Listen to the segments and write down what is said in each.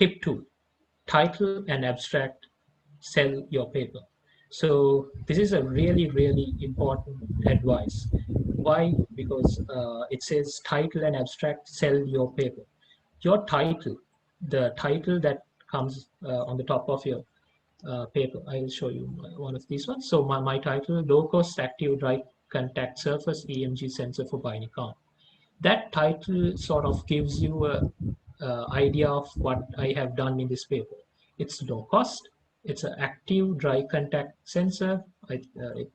Tip 2, title and abstract sell your paper. So this is a really, really important advice. Why? Because it says title and abstract sell your paper. Your title, the title that comes on the top of your paper. I will show you one of these ones. So my title, low cost active dry contact surface EMG sensor for bionic arm. That title sort of gives you a idea of what I have done in this paper. It's low cost. It's an active dry contact sensor.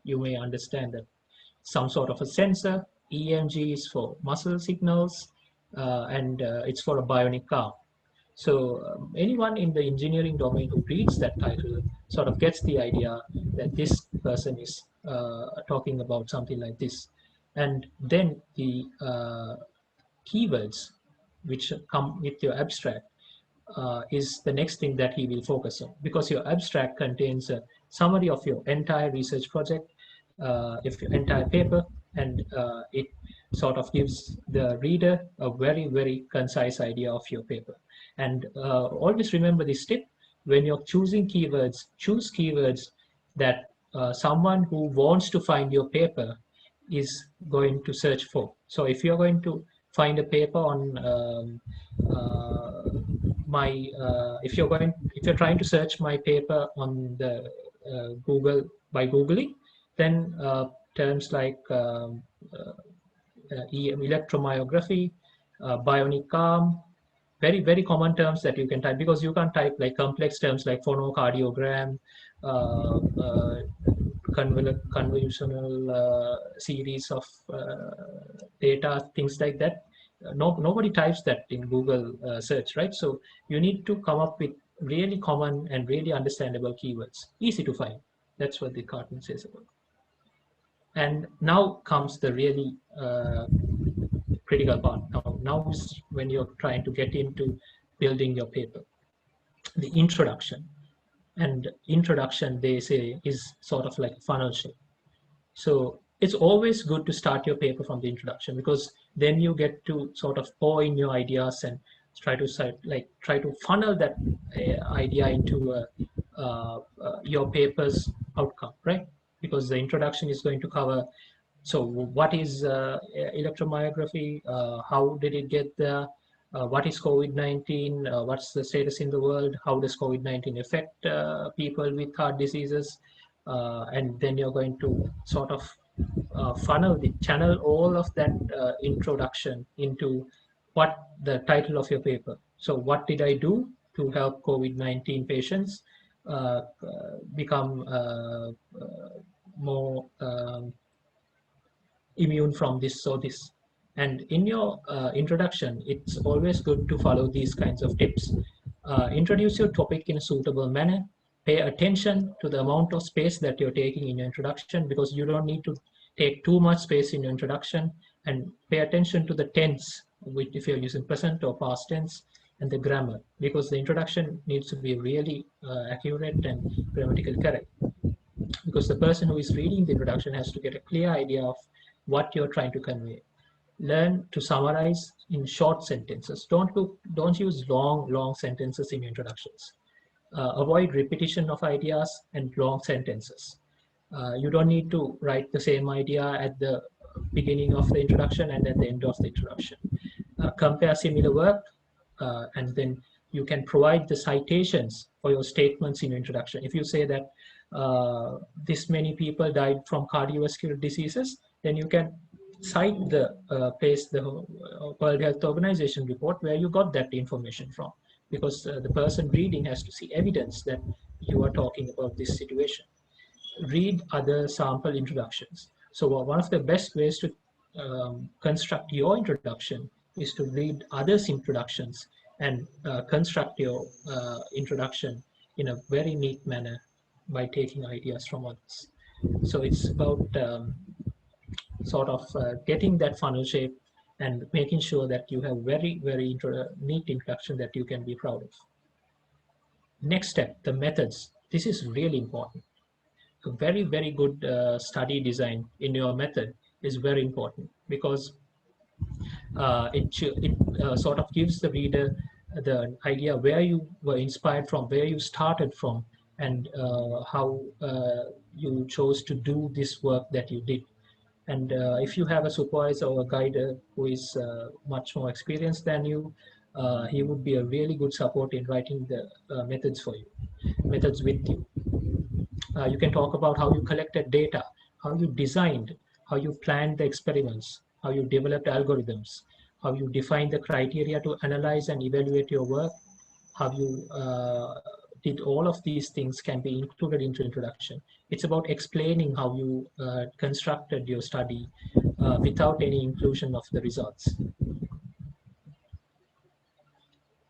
You may understand that some sort of a sensor. EMG is for muscle signals, and it's for a bionic arm. So anyone in the engineering domain who reads that title sort of gets the idea that this person is talking about something like this. And then the keywords which come with your abstract is the next thing that he will focus on, because your abstract contains a summary of your entire research project, if your entire paper, and it sort of gives the reader a very, very concise idea of your paper. And always remember this tip: when you're choosing keywords, choose keywords that someone who wants to find your paper is going to search for. So if you're going to find a paper on if you're trying to search my paper on the Google by Googling, then terms like electromyography, bionic arm, very, very common terms that you can type, because you can't type like complex terms like phonocardiogram, convolutional series of data, things like that. Nobody types that in Google search, right? So you need to come up with really common and really understandable keywords, easy to find. That's what the cartoon says about. And now comes the really critical part. Now is when you're trying to get into building your paper, the introduction. And introduction, they say, is sort of like funnel shape. So it's always good to start your paper from the introduction, because then you get to sort of pour in your ideas and try to funnel that idea into your paper's outcome, right? Because the introduction is going to cover, so what is electromyography? How did it get there? What is COVID-19? What's the status in the world? How does COVID-19 affect people with heart diseases? And then you're going to sort of channel all of that introduction into what the title of your paper. So what did I do to help COVID-19 patients become more immune from this or this? And in your introduction, it's always good to follow these kinds of tips. Introduce your topic in a suitable manner. Pay attention to the amount of space that you're taking in your introduction, because you don't need to take too much space in your introduction. And pay attention to the tense, which if you're using present or past tense, and the grammar, because the introduction needs to be really accurate and grammatically correct. Because the person who is reading the introduction has to get a clear idea of what you're trying to convey. Learn to summarize in short sentences. Don't use long sentences in your introductions. Avoid repetition of ideas and long sentences. You don't need to write the same idea at the beginning of the introduction and at the end of the introduction. Compare similar work, and then you can provide the citations for your statements in your introduction. If you say that this many people died from cardiovascular diseases, then you can cite the World Health Organization report where you got that information from, because the person reading has to see evidence that you are talking about this situation. Read other sample introductions. So one of the best ways to construct your introduction is to read others' introductions and construct your introduction in a very neat manner by taking ideas from others. So it's about sort of getting that funnel shape and making sure that you have very, very neat introduction that you can be proud of. Next step, the methods. This is really important. A very, very good study design in your method is very important, because it sort of gives the reader the idea where you were inspired from, where you started from, and how you chose to do this work that you did. And if you have a supervisor or a guide who is much more experienced than you, he would be a really good support in writing the methods for you, methods with you. You can talk about how you collected data, how you designed, how you planned the experiments, how you developed algorithms, how you defined the criteria to analyze and evaluate your work, how you did all of these things can be included into introduction. It's about explaining how you constructed your study without any inclusion of the results.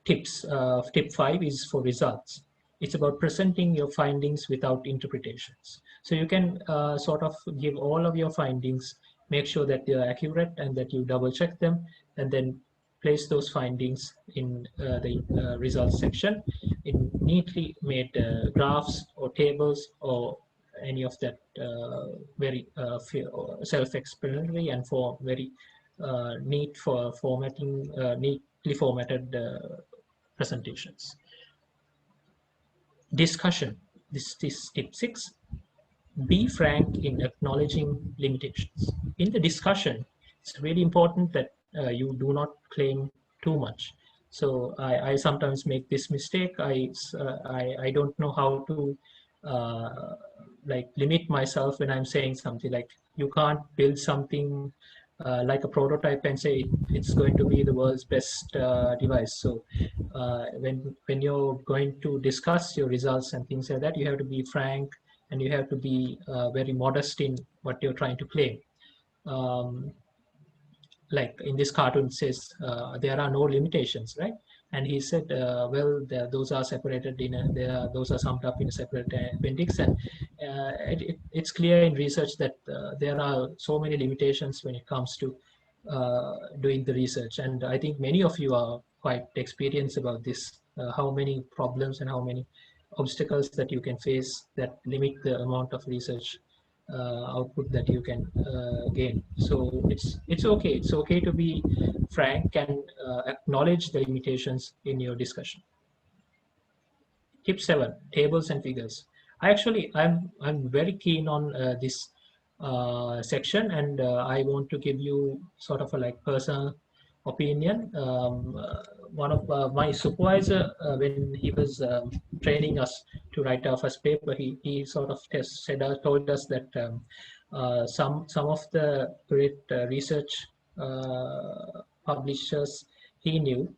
Tips. Tip 5 is for results. It's about presenting your findings without interpretations. So you can sort of give all of your findings, make sure that they are accurate and that you double check them, and then place those findings in the results section in neatly made graphs or tables or any of that very self-explanatory and for very neat for formatting, neatly formatted presentations. Discussion. This is tip 6. Be frank in acknowledging limitations. In the discussion, it's really important that you do not claim too much. So I sometimes make this mistake. I don't know how to like limit myself when I'm saying something like you can't build something like a prototype and say it's going to be the world's best device. So when you're going to discuss your results and things like that, you have to be frank and you have to be very modest in what you're trying to claim. Like in this cartoon says there are no limitations, right? And he said well those are separated in a, those are summed up in a separate appendix, and it's clear in research that there are so many limitations when it comes to doing the research, and I think many of you are quite experienced about this, how many problems and how many obstacles that you can face that limit the amount of research output that you can gain. So it's okay. It's okay to be frank and acknowledge the limitations in your discussion. Tip 7: tables and figures. I'm very keen on this section, and I want to give you sort of a like personal opinion. One of my supervisor, when he was training us to write our first paper, he sort of told us that some of the great research publishers he knew,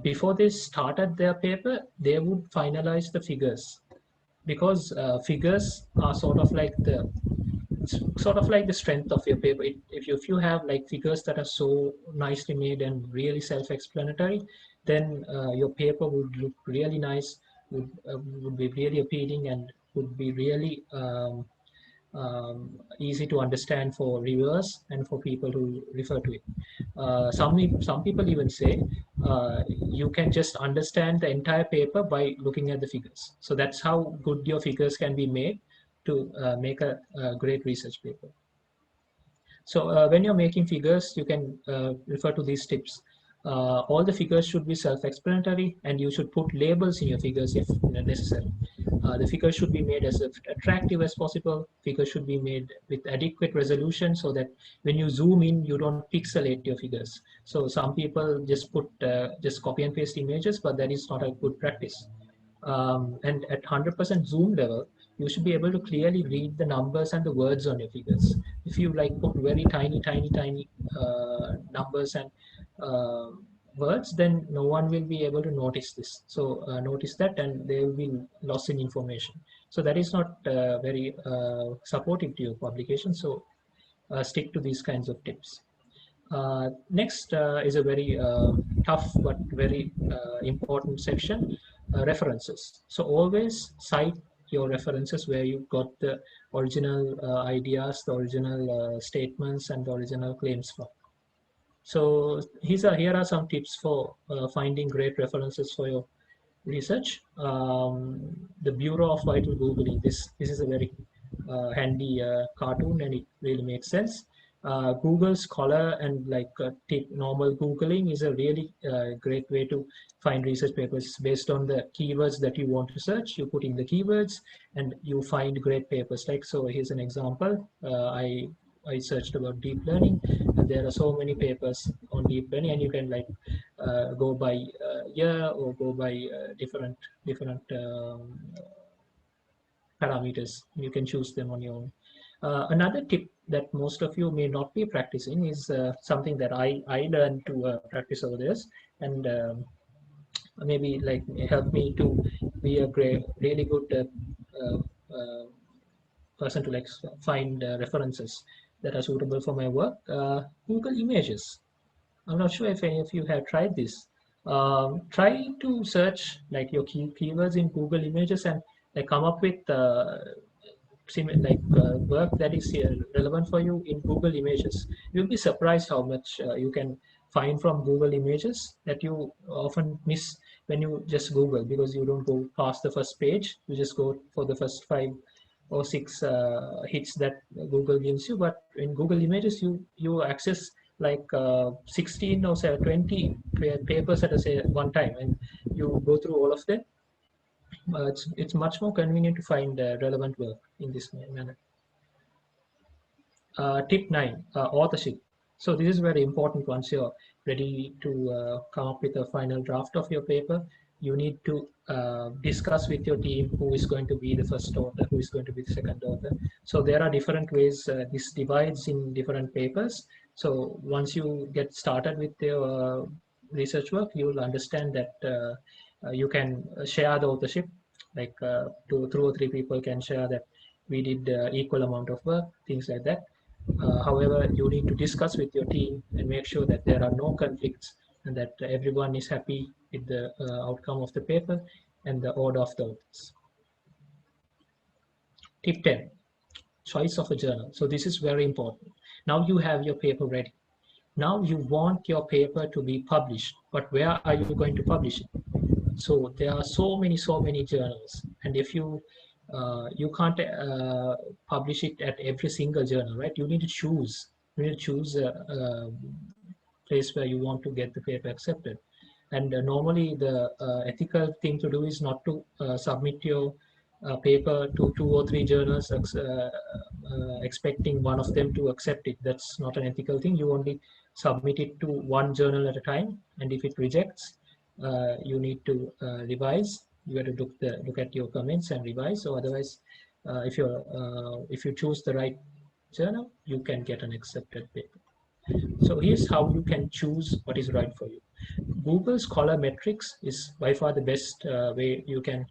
before they started their paper, they would finalize the figures, because figures are sort of like the strength of your paper. If you have like figures that are so nicely made and really self-explanatory, then your paper would look really nice, would be really appealing, and would be really easy to understand for reviewers and for people who refer to it. Some people even say you can just understand the entire paper by looking at the figures. So that's how good your figures can be made to make a great research paper. So when you're making figures, you can refer to these tips. All the figures should be self-explanatory, and you should put labels in your figures if necessary. The figures should be made as attractive as possible. Figures should be made with adequate resolution so that when you zoom in, you don't pixelate your figures. So some people just put just copy and paste images, but that is not a good practice. And at 100% zoom level, you should be able to clearly read the numbers and the words on your figures. If you like put very tiny numbers and words, then no one will be able to notice this. So notice that, and they will be lost in information. So that is not very supportive to your publication. So stick to these kinds of tips. Next is a very tough but very important section, references. So always cite your references where you got the original ideas, the original statements, and the original claims from. So here are some tips for finding great references for your research. The Bureau of Vital Googling. This is a very handy cartoon, and it really makes sense. Google Scholar and like normal Googling is a really great way to find research papers based on the keywords that you want to search. You put in the keywords and you find great papers. Like, so here's an example. I searched about deep learning, and there are so many papers on deep learning, and you can like go by year or go by different parameters. You can choose them on your own. Another tip that most of you may not be practicing is something that I learned to practice over this, and maybe like help me to be a great, really good uh, uh, person to like find references that are suitable for my work. Google Images. I'm not sure if any of you have tried this. Try to search like your keywords in Google Images and like come up with work that is relevant for you in Google Images. You'll be surprised how much you can find from Google Images that you often miss when you just Google, because you don't go past the first page. You just go for the first 5 or 6 hits that Google gives you. But in Google Images, you access like 16 or say 20 papers at one time, and you go through all of them. It's much more convenient to find relevant work in this manner. Tip 9, authorship. So this is very important. Once you're ready to come up with a final draft of your paper, you need to discuss with your team who is going to be the first author, who is going to be the second author. So there are different ways this divides in different papers. So once you get started with your research work, you will understand that you can share the authorship, like 2 or 3 people can share that we did equal amount of work, things like that. However, you need to discuss with your team and make sure that there are no conflicts and that everyone is happy with the outcome of the paper and the order of the authors. Tip 10, choice of a journal. So this is very important. Now you have your paper ready. Now you want your paper to be published, but where are you going to publish it? So there are so many journals, and if you can't publish it at every single journal, right? You need to choose. You need to choose a place where you want to get the paper accepted. And normally the ethical thing to do is not to submit your paper to 2 or 3 journals expecting one of them to accept it. That's not an ethical thing. You only submit it to one journal at a time, and if it rejects, you need to revise. You have to look at your comments and revise. So otherwise, if you choose the right journal, you can get an accepted paper. So here's how you can choose what is right for you. Google Scholar Metrics is by far the best way you can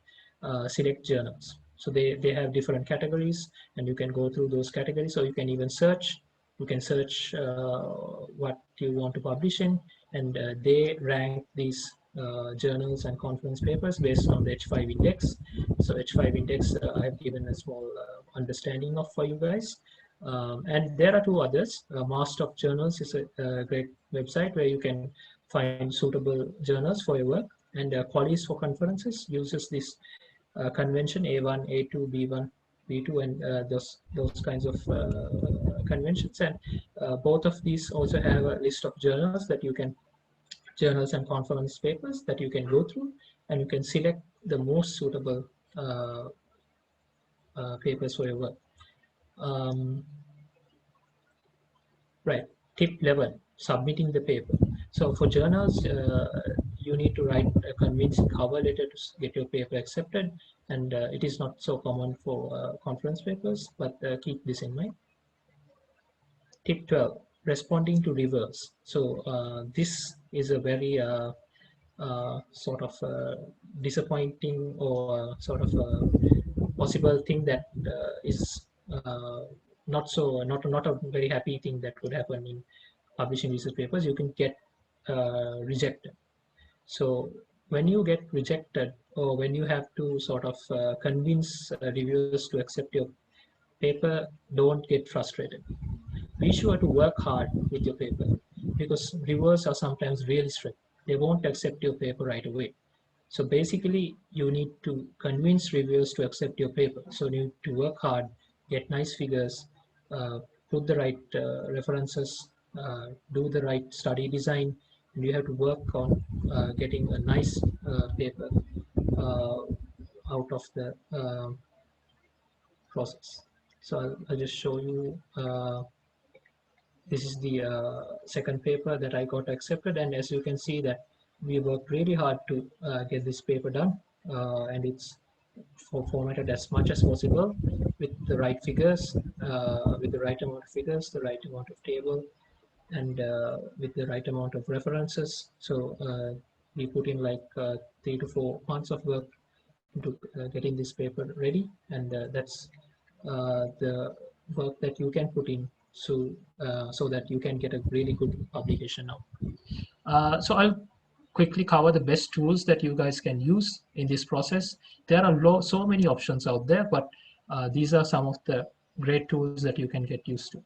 select journals. So they have different categories, and you can go through those categories. So you can even search. You can search what you want to publish in, and they rank these journals and conference papers based on the H5 index. So H5 index, I have given a small understanding of for you guys. And there are 2 others. Master of Journals is a great website where you can find suitable journals for your work. And Qualis for Conferences uses this convention A1, A2, B1, B2, and those kinds of conventions. And both of these also have a list of journals that you can, journals and conference papers that you can go through, and you can select the most suitable papers for your work. Right. Tip 11, submitting the paper. So for journals, you need to write a convincing cover letter to get your paper accepted, and it is not so common for conference papers, but keep this in mind. Tip 12, responding to reviewers. So this is a very sort of disappointing or sort of possible thing that is not a very happy thing that could happen in publishing research papers. You can get rejected. So when you get rejected, or when you have to sort of convince reviewers to accept your paper, don't get frustrated. Be sure to work hard with your paper, because reviewers are sometimes really strict. They won't accept your paper right away. So basically, you need to convince reviewers to accept your paper. So you need to work hard, get nice figures, put the right references, do the right study design, and you have to work on getting a nice paper uh, out of the process. So I'll just show you. This is the second paper that I got accepted, and as you can see that we worked really hard to get this paper done, and it's formatted as much as possible with the right figures, with the right amount of figures, the right amount of table, and with the right amount of references. So we put in like 3 to 4 months of work into getting this paper ready, and that's the work that you can put in so that you can get a really good publication now. So I'll quickly cover the best tools that you guys can use in this process. There are so many options out there, but these are some of the great tools that you can get used to.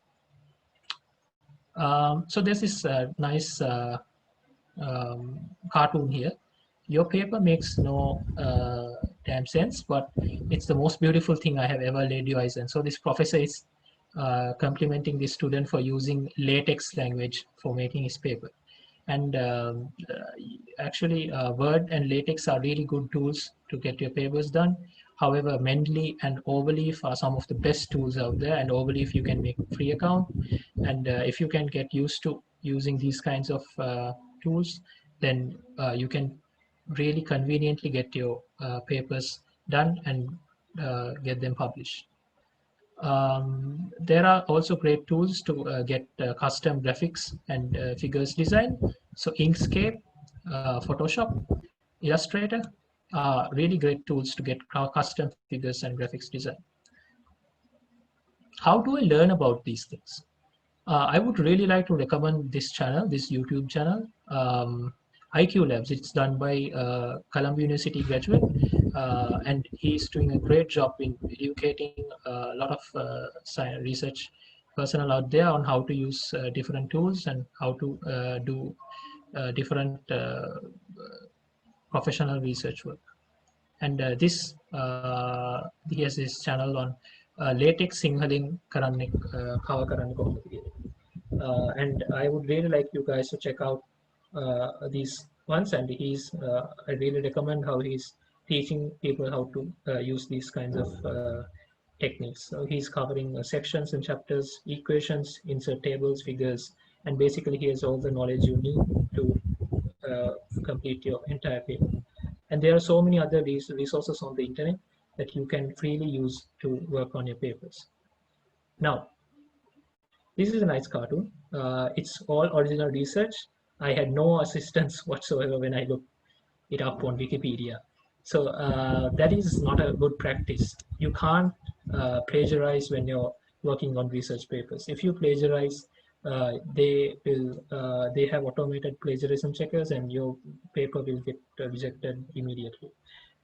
So there's this nice cartoon here. Your paper makes no damn sense, but it's the most beautiful thing I have ever laid your eyes on. So this professor is complimenting the student for using latex language for making his paper. And actually, Word and LaTeX are really good tools to get your papers done. However, Mendeley and Overleaf are some of the best tools out there. And Overleaf, you can make a free account. And if you can get used to using these kinds of tools, then you can really conveniently get your papers done and get them published. There are also great tools to get custom graphics and figures design. So Inkscape, Photoshop, Illustrator are really great tools to get custom figures and graphics design. How do I learn about these things? I would really like to recommend this channel, this YouTube channel, IQ Labs. It's done by Columbia University graduate, and he's doing a great job in educating a lot of science research personnel out there on how to use different tools and how to do different professional research work. And he has his channel on latex Sinhalin Karanne Kava Karanne Kohomada Kiyala. And I would really like you guys to check out these ones, and I really recommend how he's teaching people how to use these kinds of techniques. So he's covering sections and chapters, equations, insert tables, figures, and basically he has all the knowledge you need to complete your entire paper. And there are so many other resources on the internet that you can freely use to work on your papers. Now, this is a nice cartoon. It's all original research. I had no assistance whatsoever when I looked it up on Wikipedia. So that is not a good practice. You can't plagiarize when you're working on research papers. If you plagiarize, they have automated plagiarism checkers, and your paper will get rejected immediately.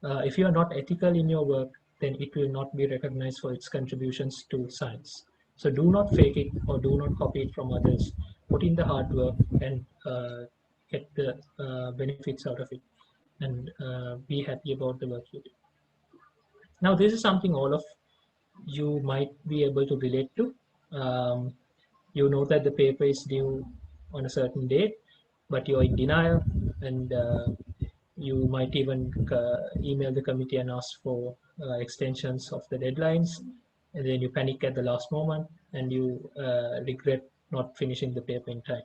If you are not ethical in your work, then it will not be recognized for its contributions to science. So do not fake it or do not copy it from others. Put in the hard work and get the benefits out of it, and be happy about the work you do. Now, this is something all of you might be able to relate to. You know that the paper is due on a certain date, but you're in denial, and you might even email the committee and ask for extensions of the deadlines, and then you panic at the last moment and you regret not finishing the paper in time.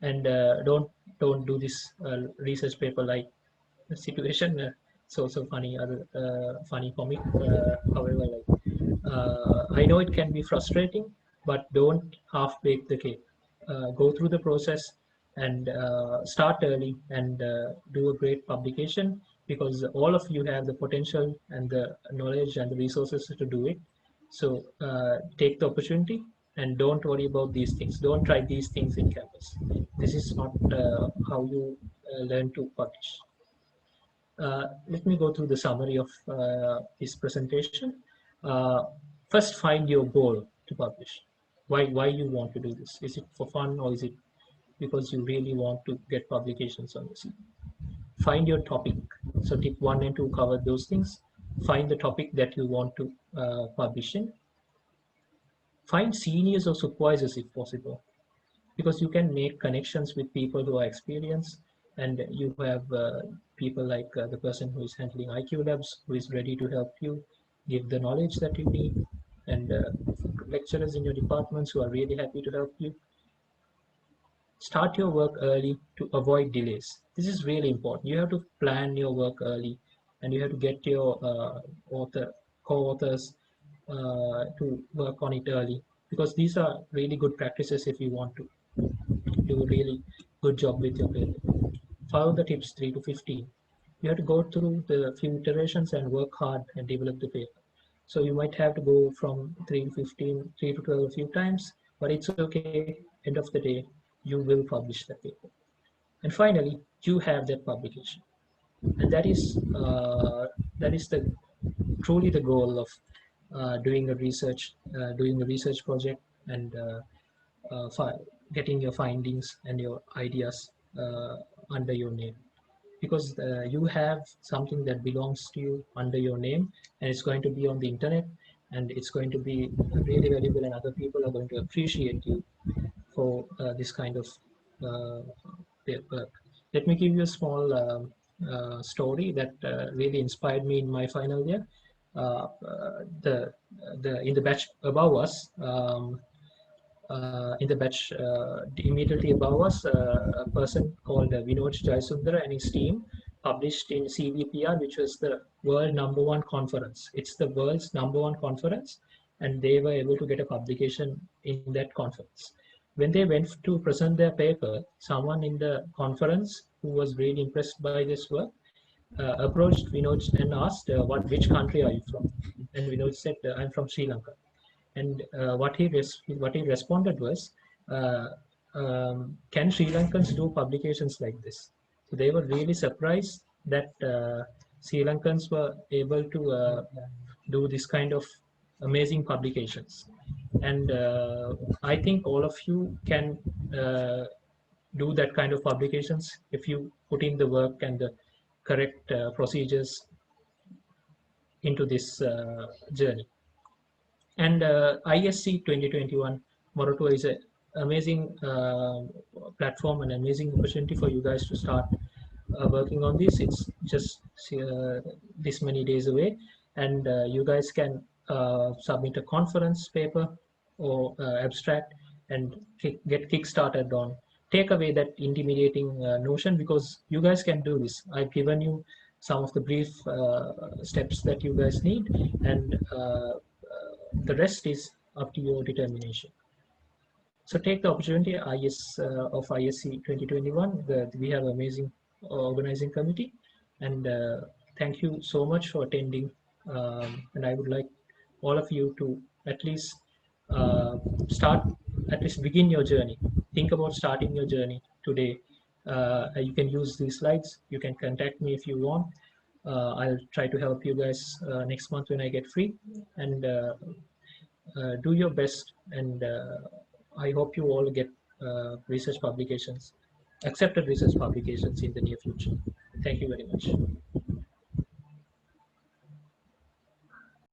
And don't do this research paper like situation. It's also funny, other funny comic. However, I know it can be frustrating, but don't half bake the cake. Go through the process and start early and do a great publication, because all of you have the potential and the knowledge and the resources to do it. So take the opportunity and don't worry about these things. Don't try these things in campus. This is not how you learn to publish. Let me go through the summary of this presentation. First, find your goal to publish. Why you want to do this? Is it for fun, or is it because you really want to get publications on this? Find your topic. So tip 1 and 2 cover those things. Find the topic that you want to publish in. Find seniors or supervisors if possible, because you can make connections with people who are experienced, and you have people like the person who is handling IQ Labs, who is ready to help you give the knowledge that you need, and lecturers in your departments who are really happy to help you. Start your work early to avoid delays. This is really important. You have to plan your work early, and you have to get your co-authors to work on it early, because these are really good practices if you want to do a really good job with your paper. Follow the tips 3 to 15. You have to go through the few iterations and work hard and develop the paper. So you might have to go from 3 to 15, 3 to 12 a few times, but it's okay. End of the day, you will publish that paper. And finally, you have that publication. And that is the truly the goal of doing a research project, and getting your findings and your ideas under your name, because you have something that belongs to you under your name, and it's going to be on the internet, and it's going to be really valuable, and other people are going to appreciate you for this kind of uh, work. Let me give you a small story that really inspired me in my final year. The in the batch above us, in the batch immediately above us, a person called Vinod Jayasundara and his team published in CVPR, which was the world #1 conference. It's the world's #1 conference, and they were able to get a publication in that conference. When they went to present their paper, someone in the conference who was really impressed by this work approached Vinod and asked, which country are you from? And Vinod said, I'm from Sri Lanka. And what he responded was, uh, can Sri Lankans do publications like this? So they were really surprised that Sri Lankans were able to do this kind of amazing publications. And I think all of you can do that kind of publications if you put in the work and the correct procedures into this journey. And ISC 2021 Morocco is an amazing platform, an amazing opportunity for you guys to start working on this. It's just this many days away, and you guys can submit a conference paper or abstract and get kickstarted on. Take away that intimidating notion, because you guys can do this. I've given you some of the brief steps that you guys need, and the rest is up to your determination. So take the opportunity of ISC 2021. We have amazing organizing committee, and thank you so much for attending. And I would like all of you to at least begin your journey. Think about starting your journey today. You can use these slides. You can contact me if you want. I'll try to help you guys next month when I get free. And do your best, and I hope you all get research publications, accepted research publications in the near future. Thank you very much.